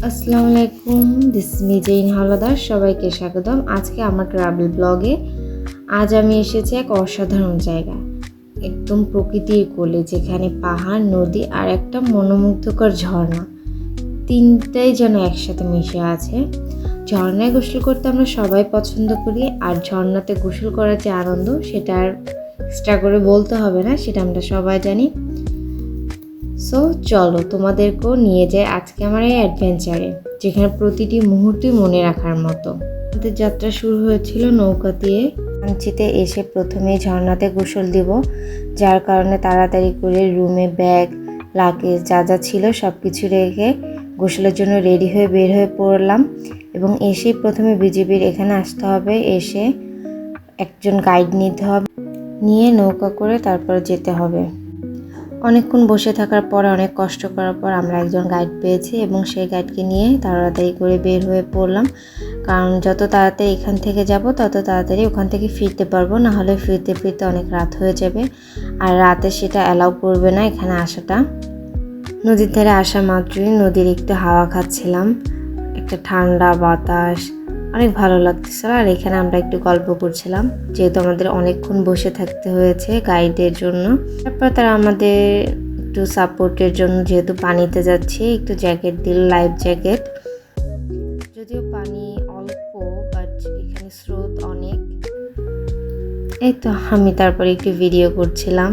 আসসালামু আলাইকুম, this is মিজাইন Howlader. সবাইকে স্বাগতম আজকে আমার ট্রাভেল ব্লগে। আজ আমি এসেছি এক অসাধারণ জায়গা, একদম প্রকৃতির কোলে, যেখানে পাহাড়, নদী আর একটা মনোমুগ্ধকর ঝর্ণা, তিনটাই যেন একসাথে মিশে আছে। ঝর্ণায় গোসল করতে আমরা সবাই পছন্দ করি, আর ঝর্ণাতে গোসল করার যে আনন্দ সেটা আর এক্সট্রা করে বলতে হবে না, সেটা আমরা সবাই জানি। সো চলো তোমাদেরকেও নিয়ে যাই আজকে আমার এই অ্যাডভেঞ্চারে, যেখানে প্রতিটি মুহূর্তই মনে রাখার মতো। আমাদের যাত্রা শুরু হয়েছিল নৌকা দিয়ে। কাঞ্চিতে এসে প্রথমেই ঝর্ণাতে গোসল দিব, যার কারণে তাড়াতাড়ি করে রুমে ব্যাগ, লাগেজ যা যা ছিল সব কিছু রেখে গোসলের জন্য রেডি হয়ে বের হয়ে পড়লাম। এবং এসেই প্রথমে বিজিবির এখানে আসতে হবে, এসে একজন গাইড নিতে হবে, নিয়ে নৌকা করে তারপর যেতে হবে। অনেকক্ষণ বসে থাকার পর, অনেক কষ্ট করার পর আমরা একজন গাইড পেয়েছি এবং সেই গাইডকে নিয়ে তাড়াতাড়ি করে বের হয়ে পড়লাম। কারণ যত তাড়াতাড়ি এখান থেকে যাব তত তাড়াতাড়ি ওখান থেকে ফিরতে পারবো, না হলে ফিরতে ফিরতে অনেক রাত হয়ে যাবে, আর রাতে সেটা অ্যালাউ করবে না এখানে আসাটা। নদীর ধারে আসা মাত্রই নদীর একটু হাওয়া খাচ্ছিলাম, একটা ঠান্ডা বাতাস, অনেক ভালো লাগতেছিল। আর এখানে আমরা একটু গল্প করছিলাম, যেহেতু আমাদের অনেকক্ষণ বসে থাকতে হয়েছে গাইডের জন্য। তারপর তারা আমাদের একটু সাপোর্টের জন্য, যেহেতু পানিতে যাচ্ছি, একটু জ্যাকেট দিল, লাইফ জ্যাকেট। যদিও পানি অল্প, বাট এখানে স্রোত অনেক। এই তো আমি তারপরে একটু ভিডিও করছিলাম,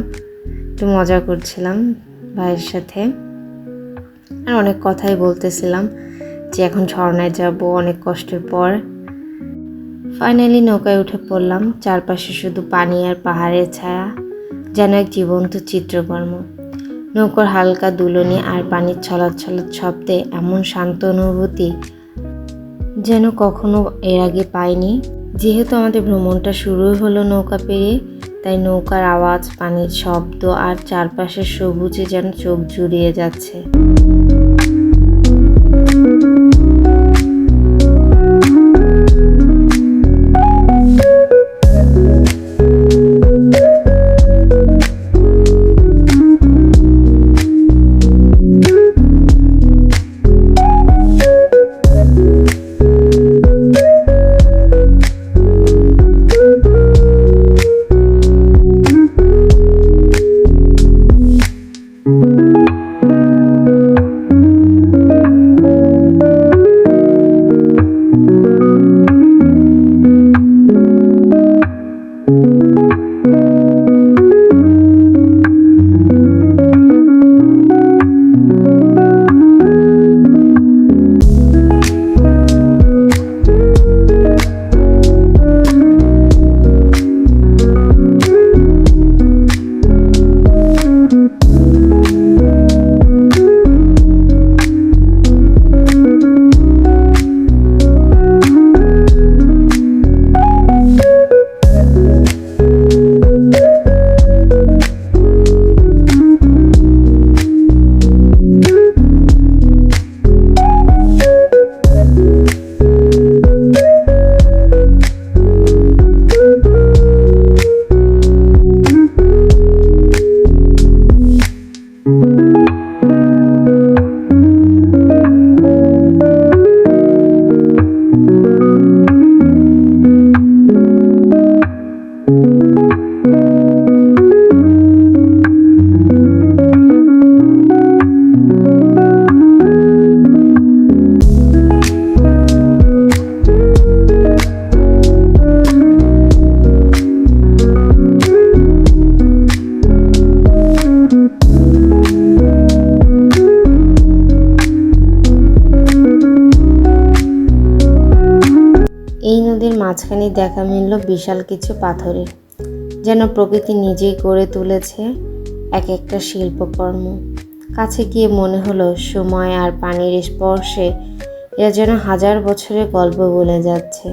একটু মজা করছিলাম ভাইয়ের সাথে, আর অনেক কথাই বলতেছিলাম যে এখন ঝর্ণায় যাব অনেক কষ্টের পর। ফাইনালি নৌকায় উঠে পড়লাম। চারপাশে শুধু পানি আর পাহাড়ের ছায়া, যেন এক জীবন্ত চিত্রকর্ম। নৌকার হালকা দুলনি আর পানির ছলাৎ ছলাৎ শব্দে এমন শান্ত অনুভূতি যেন কখনো এর আগে পাইনি। যেহেতু আমাদের ভ্রমণটা শুরু হলো নৌকা পেরিয়ে, তাই নৌকার আওয়াজ, পানির শব্দ আর চারপাশের সবুজে যেন চোখ জুড়িয়ে যাচ্ছে। এই নদীর মাঝখানে দেখা মিলল বিশাল কিছু পাথরের, যেন প্রকৃতি নিজেই গড়ে তুলেছে এক একটা শিল্পকর্ম। কাছে গিয়ে মনে হলো সময় আর পানির স্পর্শে এরা যেন হাজার বছরের গল্প বলে যাচ্ছে।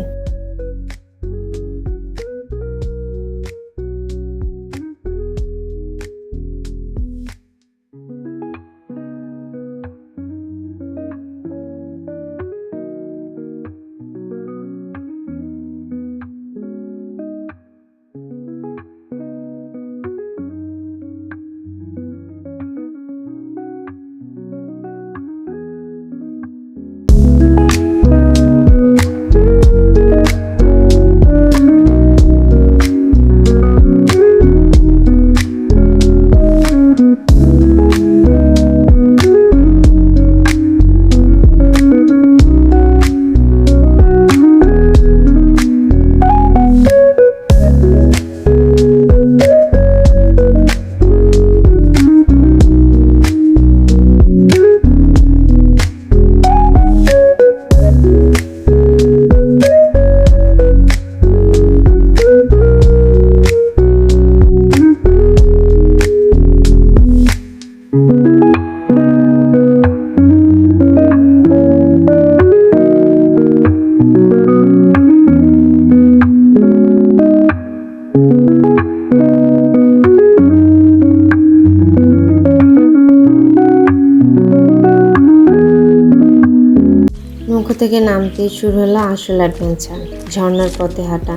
নৌকো থেকে নামতেই শুরু হলো আসল অ্যাডভেঞ্চার, ঝর্ণার পথে হাঁটা।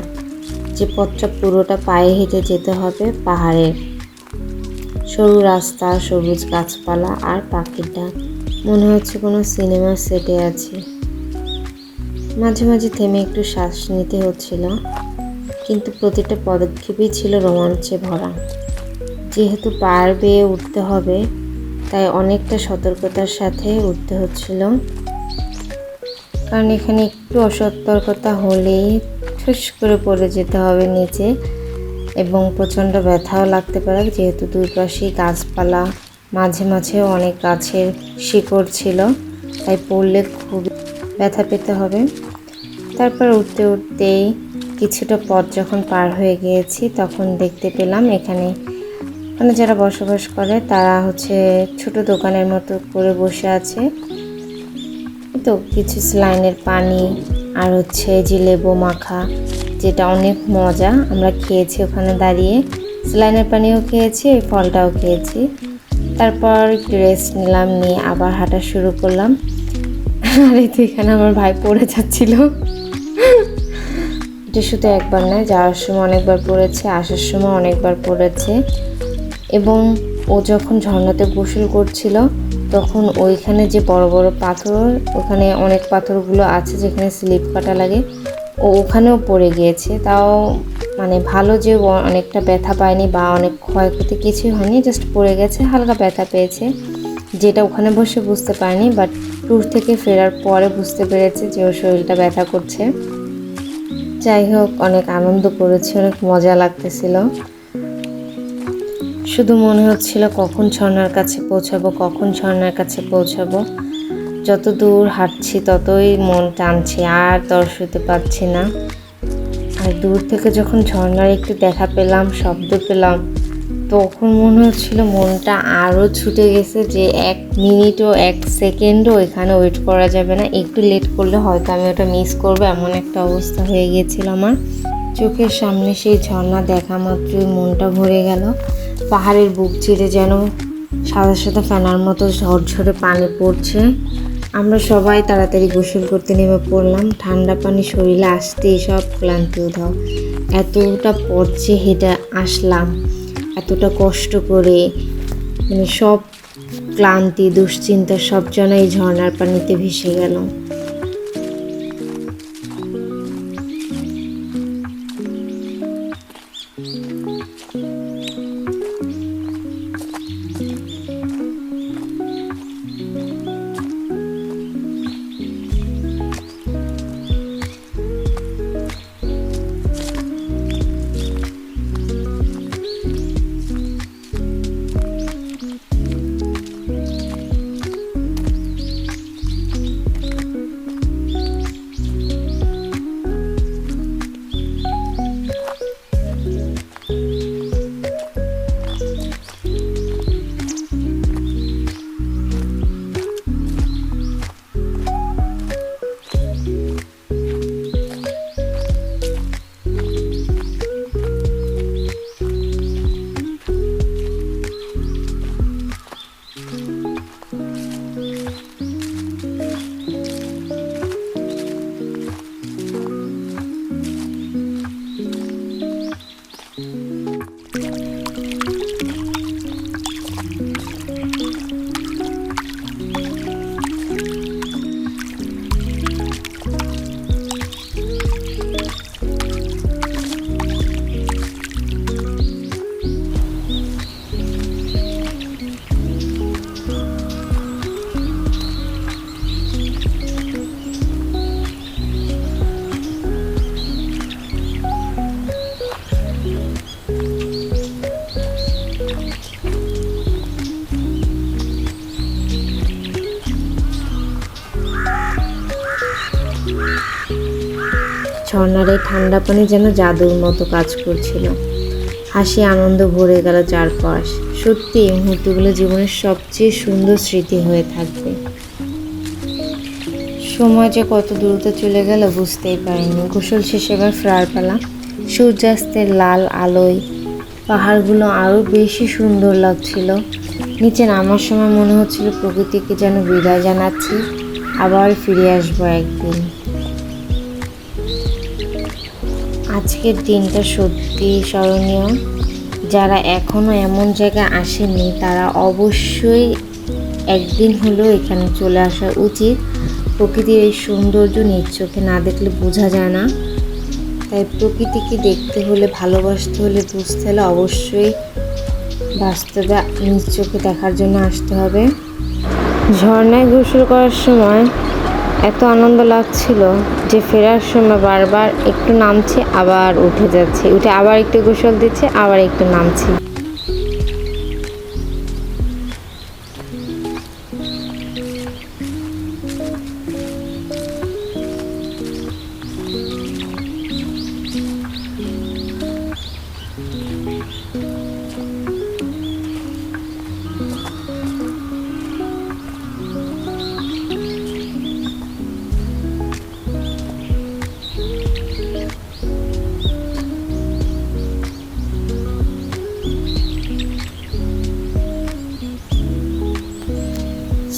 যে পথটা পুরোটা পায়ে হেঁটে যেতে হবে পাহাড়ের। সরু রাস্তা, সবুজ গাছপালা আর পাখির ডাক, মনে হচ্ছে কোনো সিনেমার সেটে আছি। মাঝে মাঝে থেমে একটু শ্বাস নিতে হচ্ছিল, কিন্তু প্রতিটা পদক্ষেপই ছিল রোমাঞ্চে ভরা। যেহেতু পাহাড় বেয়ে উঠতে হবে, তাই অনেকটা সতর্কতার সাথে উঠতে হচ্ছিল, কারণ এখানে একটু অসতর্কতা হলেই ঠুস করে পড়ে যেতে হবে নিচে, এবং প্রচণ্ড ব্যথাও লাগতে পারে, যেহেতু দুপাশেই গাছপালা, মাঝে মাঝে অনেক গাছের শিকড় ছিল, তাই পড়লে খুব ব্যথা পেতে হবে। তারপর উঠতে উঠতেই কিছুটা পথ যখন পার হয়ে গিয়েছি, তখন দেখতে পেলাম এখানে যারা বসবাস করে তারা ছোট দোকানের মতো করে বসে আছে। তো কিছু স্যালাইনের পানি আর জিলেবো মাখা, যেটা অনেক মজা। আমরা খেয়েছি ওখানে দাঁড়িয়ে, স্যালাইনের পানিও খেয়েছি, এই ফলটাও খেয়েছি। তারপর একটু রেস্ট নিলাম, নিয়ে আবার হাঁটা শুরু করলাম। আর এখানে আমার ভাই পড়ে যাচ্ছিল। এটা শুধু একবার নয়, যাওয়ার সময় অনেকবার পড়েছে, আসার সময় অনেকবার পড়েছে। এবং ও যখন ঝর্ণাতে গোসল করছিল, তখন ওইখানে যে বড় বড় পাথর, ওখানে অনেক পাথরগুলো আছে যেখানে স্লিপ কাটা লাগে, ও ওখানেও পড়ে গিয়েছে। তাও ভালো যে অনেকটা ব্যথা পায়নি বা অনেক ক্ষয়ক্ষতি কিছুই হয়নি, জাস্ট পড়ে গেছে, হালকা ব্যথা পেয়েছে, যেটা ওখানে বসে বুঝতে পারেনি, বাট ট্যুর থেকে ফেরার পরে বুঝতে পেরেছে যে ওর শরীরটা ব্যথা করছে। যাই হোক, অনেক আনন্দ করেছি, অনেক মজা লাগতেছিল। শুধু মনে হচ্ছিল কখন ঝর্ণার কাছে পৌঁছাবো, কখন ঝর্ণার কাছে পৌঁছাবো। যত দূর হাঁটছি ততই মন টানছে, আর তর্স হতে পারছি না। আর দূর থেকে যখন ঝর্ণার একটু দেখা পেলাম, শব্দ পেলাম, তখন মনে হচ্ছিল মনটা আরও ছুটে গেছে, যে 1 মিনিটও 1 সেকেন্ডও এখানে ওয়েট করা যাবে না। একটু লেট করলে হয়তো আমি ওটা মিস করবো, এমন একটা অবস্থা হয়ে গিয়েছিল আমার। চোখের সামনে সেই ঝর্ণা দেখা মাত্রই মনটা ভরে গেল। পাহাড়ের বুক চিরে যেন সাদা সাদা ফেনার মতো ঝরঝরে পানি পড়ছে। আমরা সবাই তাড়াতাড়ি গোসল করতে নেমে পড়লাম। ঠান্ডা পানি শরীরে আসতেই সব ক্লান্তি উধাও। এতটা পথ যে হেঁটে আসলাম, এতটা কষ্ট করে, সব ক্লান্তি, দুশ্চিন্তা সব যেন এই ঝর্ণার পানিতে ভেসে গেল। ঝর্ণার এই ঠান্ডা পানি যেন জাদুর মতো কাজ করছিল। হাসি আনন্দ ভরে গেল চারপাশ। সত্যি এই মুহূর্তগুলো জীবনের সবচেয়ে সুন্দর স্মৃতি হয়ে থাকবে। সময় যে কত দ্রুত চলে গেল বুঝতেই পারিনি। গোসল শেষে এবার ফেরার পালা। সূর্যাস্তের লাল আলোয় পাহাড়গুলো আরও বেশি সুন্দর লাগছিল। নিচে নামার সময় মনে হচ্ছিল প্রকৃতিকে যেন বিদায় জানাচ্ছি। আবার ফিরে আসবো একদিন। আজকের দিনটা সত্যি স্মরণীয়। যারা এখনও এমন জায়গায় আসেনি তারা অবশ্যই একদিন হলেও এখানে চলে আসা উচিত। প্রকৃতির এই সৌন্দর্য নিজ চোখে না দেখলে বোঝা যায় না। তাই প্রকৃতিকে দেখতে হলে, ভালোবাসতে হলে, বুঝতে হলে অবশ্যই বাস্তবে নিজ চোখে দেখার জন্য আসতে হবে। ঝর্ণায় গোসল করার সময় এত আনন্দ লাগছিল যে ফেরার সময় বারবার একটু নামছি, আবার উঠে যাচ্ছি, উঠে আবার একটু গোসল দিচ্ছে, আবার একটু নামছি।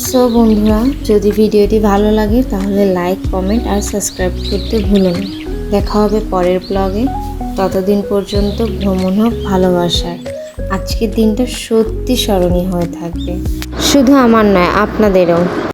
সো বন্ধুরা, যদি ভিডিওটি ভালো লাগে তাহলে লাইক, কমেন্ট আর সাবস্ক্রাইব করতে ভুলো না। দেখা হবে পরের ব্লগে। ততদিন পর্যন্ত ভ্রমণ হোক ভালোবাসায়। আজকের দিনটা সত্যি স্মরণীয় হয়ে থাকবে, শুধু আমার নয়, আপনাদেরও।